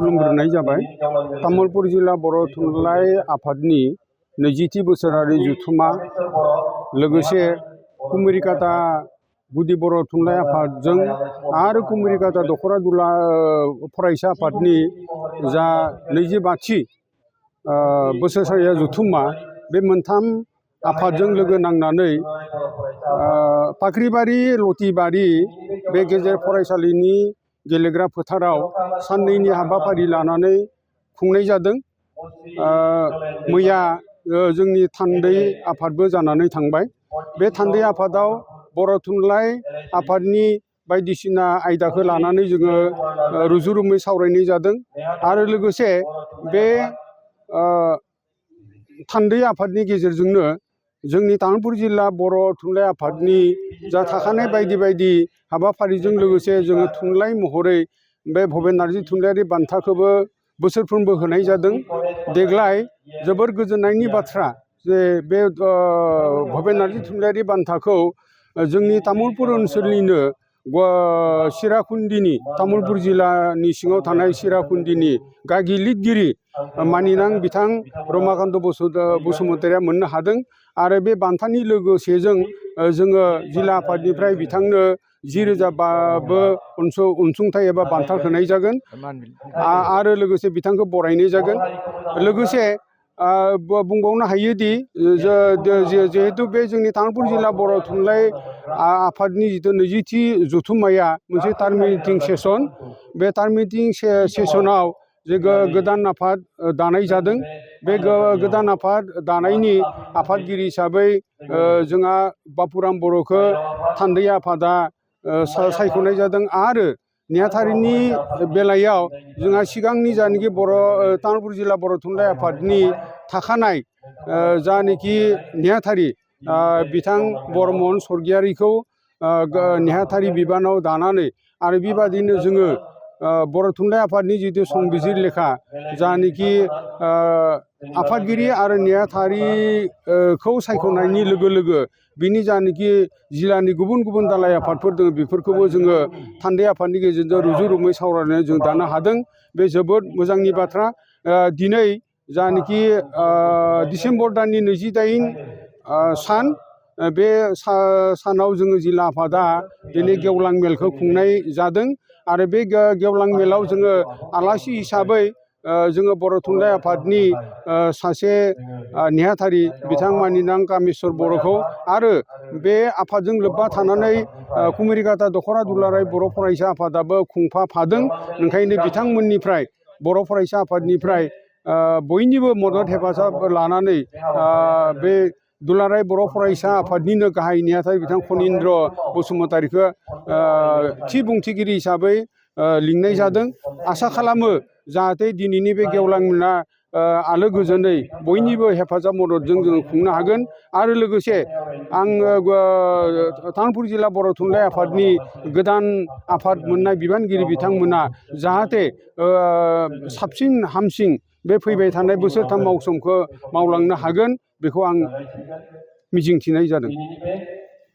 खुलुमग्रोनाय जाबाय। तामुलपुर जिल्ला बर' थुनलाइ आफादनि 20थि बोसोरारि जथुमा लोगोसे कुमिरिकाटा गुदि बर' थुनलाइ आफादजों आरो कुमिरिकाटा दखरा दुला फरायसा आफादनि जा 22थि बोसोरारि जथुमा बे मोनथाम आफादजों लोगो नांनानै फाख्रिबारि लतिबारि बे गेजेर फरायसालिनि गेलेग्रा फोथाराव साननैनि हाबाफारि लानानै खुंनाय जादों। मैया जोंनि थान्दै आफादबो जानानै थांबाय। बे थान्दै आफादाव बर' थुनलाइ आफादनि बायदिसिना आयदाखौ लानानै जोङो रुजु रुमै सावरायनाय जादों आरो लोगोसे बे थान्दै आफादनि गेजेरजोंनो जोंनि तामुलपुर जिल्ला बर' थुनलाइ आफादनि जा थाखानाय बायदि बायदि हाबाफारिजों लोगोसे जोङो थुनलाइ महरै बे भबेन नार्जि थुनलाइयारि बान्थाखौबो बोसोरफ्रोमबो होनाय जादों। देग्लाय जोबोर गोजोननायनि बाथ्रा जे बे भबेन नार्जि थुनलाइयारि बान्थाखौ जोंनि तामुलपुर ओनसोलनिनो सिराकुन्दिनि तामुलपुर जिल्लानि सिङाव थानाय सिराकुन्दिनि गागि लिरगिरि मानिनां बिथां रमाकान्त बसुमतारिया मोननो हादों आरो बे बान्थानि लोगोसेजों जोङो जिल्ला आफादनिफ्राय बिथांनो 10,000 अनसुंथाइ एबा बान्था होनाय जागोन आरो लोगोसे बिथांखौ बरायनाय जागोन। लोगोसे बुंबावनो हायोदि जिहेतु बे जोंनि तामुलपुर जिल्ला बर' थुनलाइ आफादनि जिथु 20थि जथुम्माया मोनसे टार्मिनेटिं सेसन। बे टार्मिनेटिं सेसनाव जे गोदान आफाद दानाय जादों। बे गोदान आफाद दानायनि आफादगिरि हिसाबै जोंहा बापुराम बर'खौ थान्दै आफादा सायख'नाय जादों आरो नेहाथारिनि बेलायाव जोंहा सिगांनि जानाखि तामुलपुर जिल्ला बर' थुनलाइ आफादनि थाखानाय जानाखि नेहाथारि बिथां बरमन स्वर्गियारिखौ नेहाथारि बिबानाव दानानै आरो बेबादिनो जोङो बर' थुनलाइ आफादनि जिथु संबिजिर लेखा जानाखि आफादगिरि आरो नेहाथारिखौ सायख'नायनि लोगो लोगो बिनि जानाखि जिल्लानि गुबुन गुबुन दालाइ आफादफोर दङ बेफोरखौबो जोङो थान्दै आफादनि गेजेरजों रुजु रुमै सावरायनानै जों दानो हादों। बे जोबोद मोजांनि बाथ्रा। दिनै जानाखि डिसेम्बर दाननि 28 सान बे सानाव जोङो जिल्ला आफादा दिनै गेवलां मेलखौ खुंनाय जादों आरो बे गेवलां मेलाव जोङो आलासि हिसाबै जोङो बर' थुनलाइ आफादनि सासे नेहाथारि बिथां मानिनां कामेस्वर बर'खौ आरो बे आफादजों लोब्बा थानानै कुमिरिकाटा दखरा दुलाराय बर' फरायसा आफादाबो खुंफाफादों। ओंखायनो बिथांमोननिफ्राय बर' फरायसा आफादनिफ्राय बयनिबो मदद हेफाजाब लानानै बे दुलाराय बर' फरायसा आफादनिनो गाहाय नेहाथारि बिथां फनिन्द्र बसुमतारिखौ थि बुंथिगिरि हिसाबै लिंनाय जादों। आसा खालामो जाहाथे दिनैनि बे गेवलां मेला आलो गोजोनै बयनिबो हेफाजाब मददजों जोङो खुंनो हागोन आरो लोगोसे आङो तामुलपुर जिल्ला बर' थुनलाइ आफादनि गोदान आफाद मोननाय बिबानगिरि बिथांमोना जाहाथे साबसिन हामसिन बे फैबाय थानाय बोसोरथाम मावसोमखौ मावलांनो हागोन बेखौ आं मिजिंथिनाय जादों।